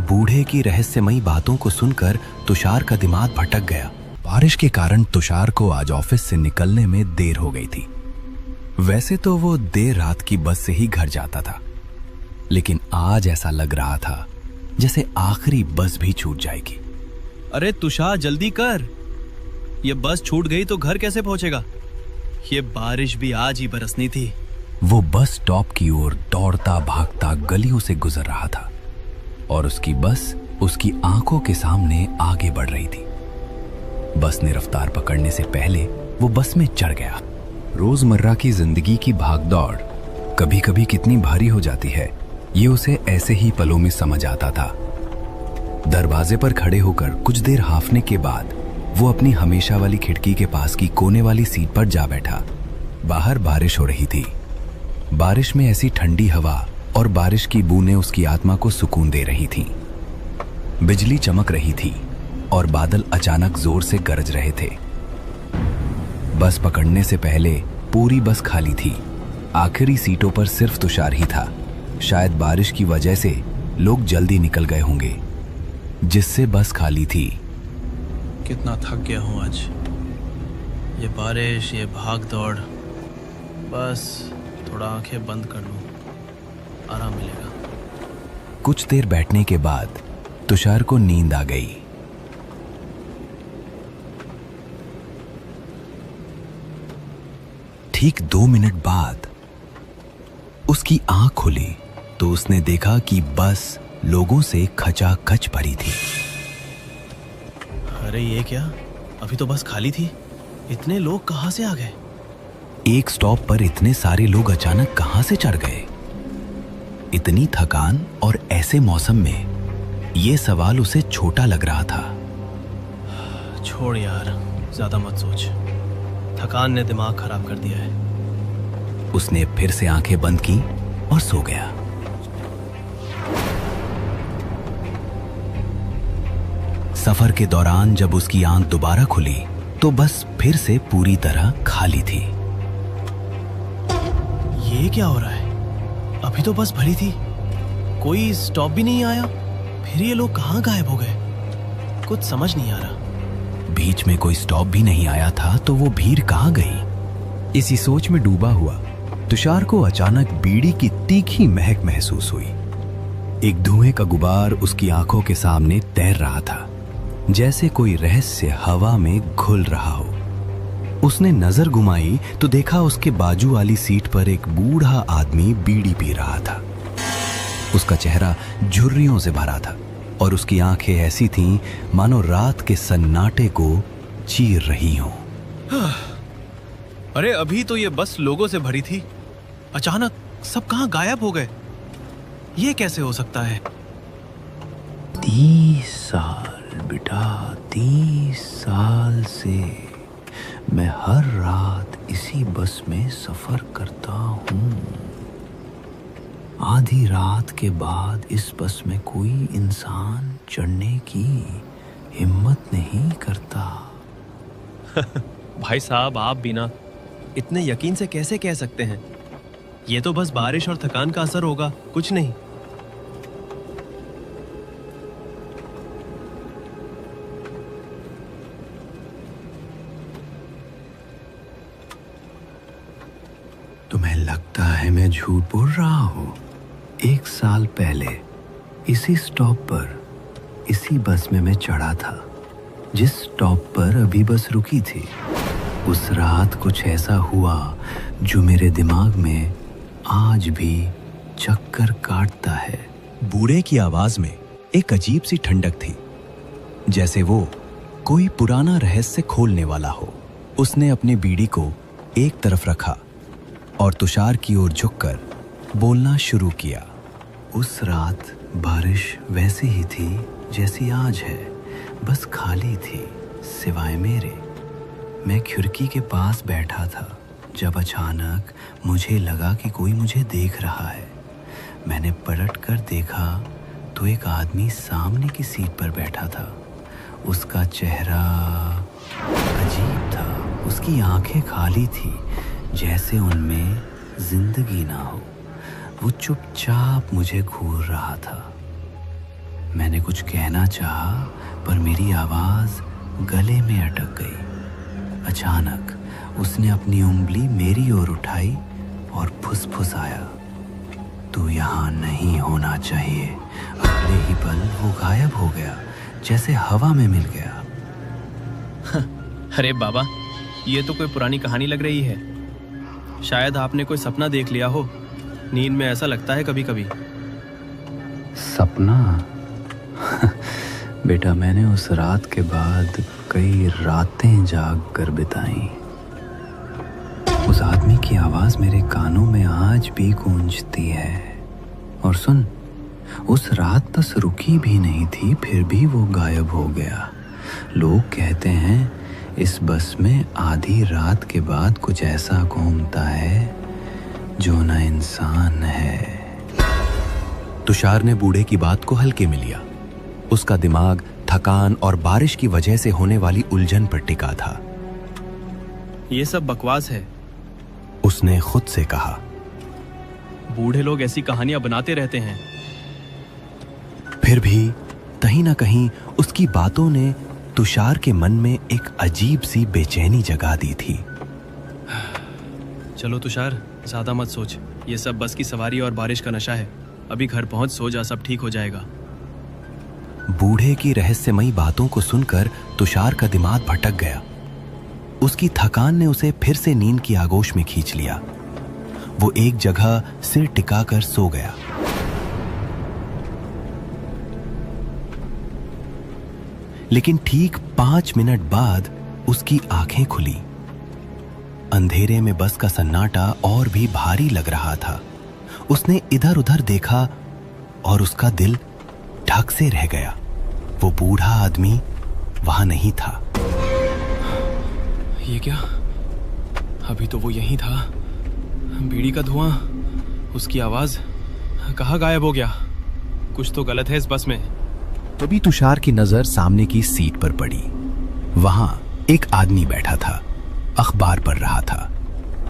बूढ़े की रहस्यमयी बातों को सुनकर तुषार का दिमाग भटक गया। बारिश के कारण तुषार को आज ऑफिस से निकलने में देर हो गई थी। वैसे तो वो देर रात की बस से ही घर जाता था, लेकिन आज ऐसा लग रहा था जैसे आखिरी बस भी छूट जाएगी। अरे तुषार जल्दी कर, ये बस छूट गई तो घर कैसे पहुंचेगा? ये बारिश भी आज ही बरसनी थी। वो बस स्टॉप की ओर दौड़ता भागता गलियों से गुजर रहा था और उसकी बस उसकी आंखों के सामने आगे बढ़ रही थी। बस ने रफ्तार पकड़ने से पहले वो बस में चढ़ गया। रोजमर्रा की जिंदगी की भागदौड़ कभी कभी कितनी भारी हो जाती है, ये उसे ऐसे ही पलों में समझ आता था। दरवाजे पर खड़े होकर कुछ देर हांफने के बाद वो अपनी हमेशा वाली खिड़की के पास की कोने वाली सीट पर जा बैठा। बाहर बारिश हो रही थी। बारिश में ऐसी ठंडी हवा और बारिश की बूंदें उसकी आत्मा को सुकून दे रही थीं। बिजली चमक रही थी और बादल अचानक जोर से गरज रहे थे। बस पकड़ने से पहले पूरी बस खाली थी। आखिरी सीटों पर सिर्फ तुषार ही था। शायद बारिश की वजह से लोग जल्दी निकल गए होंगे, जिससे बस खाली थी। कितना थक गया हूँ आज। ये बारिश, ये भाग दौड़, बस थोड़ा आंखें बंद कर लूं, आराम मिलेगा। कुछ देर बैठने के बाद तुषार को नींद आ गई। ठीक 2 मिनट बाद उसकी आंख खुली तो उसने देखा कि बस लोगों से खचाखच भरी थी। अरे ये क्या, अभी तो बस खाली थी, इतने लोग कहां से आ गए? एक स्टॉप पर इतने सारे लोग अचानक कहां से चढ़ गए? इतनी थकान और ऐसे मौसम में ये सवाल उसे छोटा लग रहा था। छोड़ यार, ज्यादा मत सोच, थकान ने दिमाग खराब कर दिया है। उसने फिर से आंखें बंद की और सो गया। सफर के दौरान जब उसकी आंख दोबारा खुली तो बस फिर से पूरी तरह खाली थी। ये क्या हो रहा है? अभी तो बस भरी थी, कोई स्टॉप भी नहीं आया, फिर ये लोग कहां गायब हो गए? कुछ समझ नहीं आ रहा। बीच में कोई स्टॉप भी नहीं आया था तो वो भीड़ कहां गई? इसी सोच में डूबा हुआ तुषार को अचानक बीड़ी की तीखी महक महसूस हुई। एक धुएं का गुबार उसकी आंखों के सामने तैर रहा था, जैसे कोई रहस्य हवा में घुल रहा हो। उसने नजर घुमाई तो देखा उसके बाजू वाली सीट पर एक बूढ़ा आदमी बीड़ी पी रहा था। उसका चेहरा झुर्रियों से भरा था और उसकी आंखें ऐसी थीं मानो रात के सन्नाटे को चीर रही हों। अरे अभी तो ये बस लोगों से भरी थी, अचानक सब कहां गायब हो गए? ये कैसे हो सकता है? 30 साल बेटा, 30 साल से मैं हर रात इसी बस में सफर करता हूँ। आधी रात के बाद इस बस में कोई इंसान चढ़ने की हिम्मत नहीं करता। भाई साहब, आप बिना इतने यकीन से कैसे कह सकते हैं? ये तो बस बारिश और थकान का असर होगा, कुछ नहीं। तुम्हें लगता है मैं झूठ बोल रहा हूँ? 1 साल पहले इसी स्टॉप पर इसी बस में मैं चढ़ा था, जिस स्टॉप पर अभी बस रुकी थी। उस रात कुछ ऐसा हुआ जो मेरे दिमाग में आज भी चक्कर काटता है। बूढ़े की आवाज में एक अजीब सी ठंडक थी, जैसे वो कोई पुराना रहस्य खोलने वाला हो। उसने अपनी बीड़ी को एक तरफ रखा और तुषार की ओर झुककर बोलना शुरू किया। उस रात बारिश वैसी ही थी जैसी आज है, बस खाली थी सिवाय मेरे। मैं खिड़की के पास बैठा था जब अचानक मुझे लगा कि कोई मुझे देख रहा है। मैंने पलट कर देखा तो एक आदमी सामने की सीट पर बैठा था। उसका चेहरा अजीब था, उसकी आंखें खाली थी जैसे उनमें जिंदगी ना हो। वो चुपचाप मुझे घूर रहा था। मैंने कुछ कहना चाहा, पर मेरी आवाज गले में अटक गई। अचानक उसने अपनी उंगली मेरी ओर उठाई और फुसफुसाया, तू यहाँ नहीं होना चाहिए। अगले ही पल वो गायब हो गया, जैसे हवा में मिल गया। अरे बाबा, ये तो कोई पुरानी कहानी लग रही है। शायद आपने कोई सपना देख लिया हो। नींद में ऐसा लगता है कभी कभी। सपना? बेटा, मैंने उस रात के बाद कई रातें जाग कर बिताई। उस आदमी की आवाज मेरे कानों में आज भी गूंजती है। और सुन, उस रात बस रुकी भी नहीं थी, फिर भी वो गायब हो गया। लोग कहते हैं इस बस में आधी रात के बाद कुछ ऐसा घूमता है जो न इंसान है। तुषार ने बूढ़े की बात को हल्के में लिया। उसका दिमाग थकान और बारिश की वजह से होने वाली उलझन पर टिका था। ये सब बकवास है, उसने खुद से कहा। बूढ़े लोग ऐसी कहानियां बनाते रहते हैं। फिर भी कहीं ना कहीं उसकी बातों ने तुषार के मन में एक अजीब सी बेचैनी जगा दी थी। चलो तुषार, ज्यादा मत सोच। ये सब बस की सवारी और बारिश का नशा है। अभी घर पहुंच सो जा, सब ठीक हो जाएगा। बूढ़े की रहस्यमयी बातों को सुनकर तुषार का दिमाग भटक गया। उसकी थकान ने उसे फिर से नींद की आगोश में खींच लिया। वो एक जगह सिर टिकाकर सो गया। लेकिन ठीक 5 मिनट बाद उसकी आंखें खुली। अंधेरे में बस का सन्नाटा और भी भारी लग रहा था। उसने इधर उधर देखा और उसका दिल ढक से रह गया। वो बूढ़ा आदमी वहां नहीं था। ये क्या? अभी तो वो यहीं था। बीड़ी का धुआं, उसकी आवाज, कहाँ गायब हो गया? कुछ तो गलत है इस बस में। तभी तुषार की नजर सामने की सीट पर पड़ी। वहां एक आदमी बैठा था, अखबार पढ़ रहा था।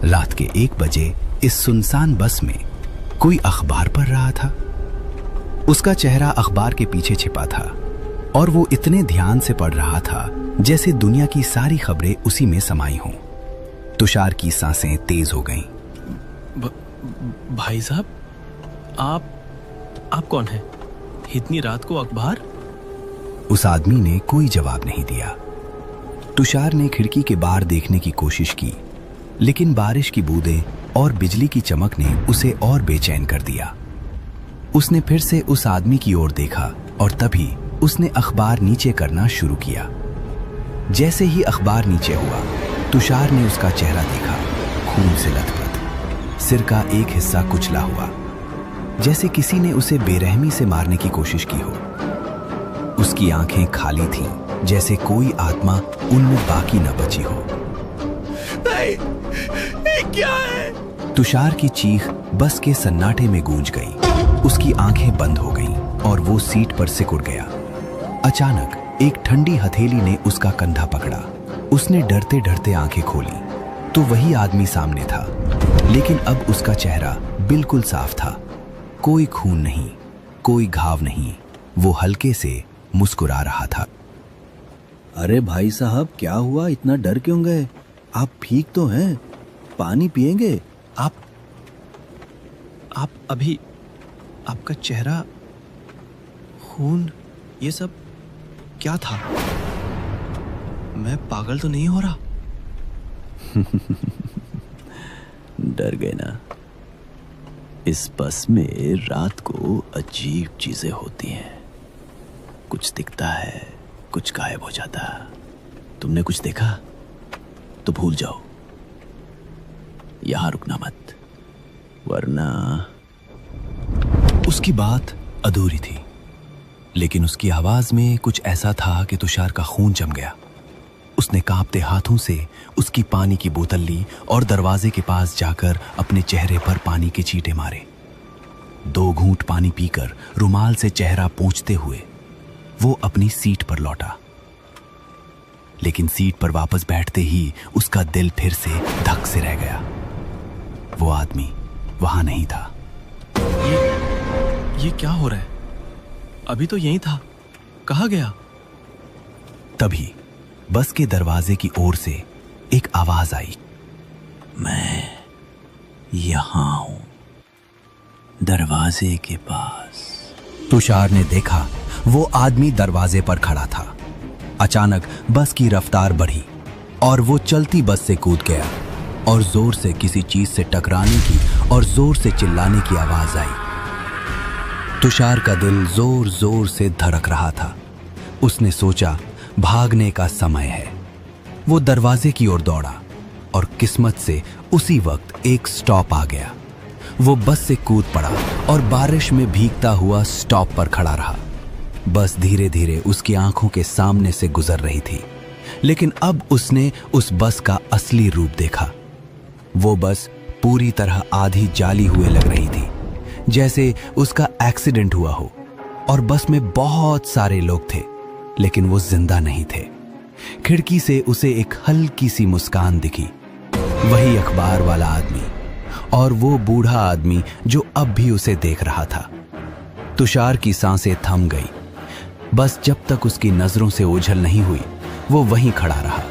रात के 1 बजे इस सुनसान बस में कोई अखबार पढ़ रहा था। उसका चेहरा अखबार के पीछे छिपा था और वो इतने ध्यान से पढ़ रहा था जैसे दुनिया की सारी खबरें उसी में समाई हों। तुषार की सांसें तेज हो गईं। भाई साहब, आप कौन हैं? इतनी रात को अखबार? उस आदमी ने कोई जवाब नहीं दिया। तुषार ने खिड़की के बाहर देखने की कोशिश की, लेकिन बारिश की बूंदें और बिजली की चमक ने उसे और बेचैन कर दिया। उसने फिर से उस आदमी की ओर देखा और तभी उसने अखबार नीचे करना शुरू किया। जैसे ही अखबार नीचे हुआ, तुषार ने उसका चेहरा देखा, खून से लथपथ, सिर का एक हिस्सा कुचला हुआ, जैसे किसी ने उसे बेरहमी से मारने की कोशिश की हो। उसकी आंखें खाली थीं, जैसे कोई आत्मा उनमें बाकी न बची हो। नहीं, क्या है? तुषार की चीख बस के सन्नाटे में गूंज गई। उसकी आंखें बंद हो गईं और वो सीट पर सिकुड़ गया। अचानक एक ठंडी हथेली ने उसका कंधा पकड़ा। उसने डरते डरते आंखें खोली तो वही आदमी सामने था, लेकिन अब उसका चेहरा बिल्कुल साफ था। कोई खून नहीं, कोई घाव नहीं। वो हल्के से मुस्कुरा रहा था। अरे भाई साहब, क्या हुआ? इतना डर क्यों गए? आप ठीक तो हैं? पानी पिएंगे? आप अभी, आपका चेहरा, खून, ये सब क्या था? मैं पागल तो नहीं हो रहा? डर गए ना? इस बस में रात को अजीब चीजें होती हैं। कुछ दिखता है, कुछ गायब हो जाता। तुमने कुछ देखा तो भूल जाओ, यहां रुकना मत, वरना। उसकी बात अधूरी थी, लेकिन उसकी आवाज में कुछ ऐसा था कि तुषार का खून जम गया। उसने कांपते हाथों से उसकी पानी की बोतल ली और दरवाजे के पास जाकर अपने चेहरे पर पानी के छींटे मारे। 2 घूंट पानी पीकर रुमाल से चेहरा पोंछते हुए वो अपनी सीट पर लौटा। लेकिन सीट पर वापस बैठते ही उसका दिल फिर से धक से रह गया। वो आदमी वहां नहीं था। ये क्या हो रहा है? अभी तो यहीं था, कहाँ गया? तभी बस के दरवाजे की ओर से एक आवाज आई। मैं यहां हूं, दरवाजे के पास। तुषार ने देखा वो आदमी दरवाजे पर खड़ा था। अचानक बस की रफ्तार बढ़ी और वो चलती बस से कूद गया और जोर से किसी चीज से टकराने की और जोर से चिल्लाने की आवाज आई। तुषार का दिल जोर जोर से धड़क रहा था। उसने सोचा भागने का समय है। वो दरवाजे की ओर दौड़ा और किस्मत से उसी वक्त एक स्टॉप आ गया। वो बस से कूद पड़ा और बारिश में भीगता हुआ स्टॉप पर खड़ा रहा। बस धीरे धीरे उसकी आंखों के सामने से गुजर रही थी, लेकिन अब उसने उस बस का असली रूप देखा। वो बस पूरी तरह आधी जाली हुए लग रही थी, जैसे उसका एक्सीडेंट हुआ हो। और बस में बहुत सारे लोग थे, लेकिन वो जिंदा नहीं थे। खिड़की से उसे एक हल्की सी मुस्कान दिखी। वही अखबार वाला आदमी और वो बूढ़ा आदमी जो अब भी उसे देख रहा था। तुषार की सांसें थम गई। बस जब तक उसकी नजरों से ओझल नहीं हुई, वो वहीं खड़ा रहा।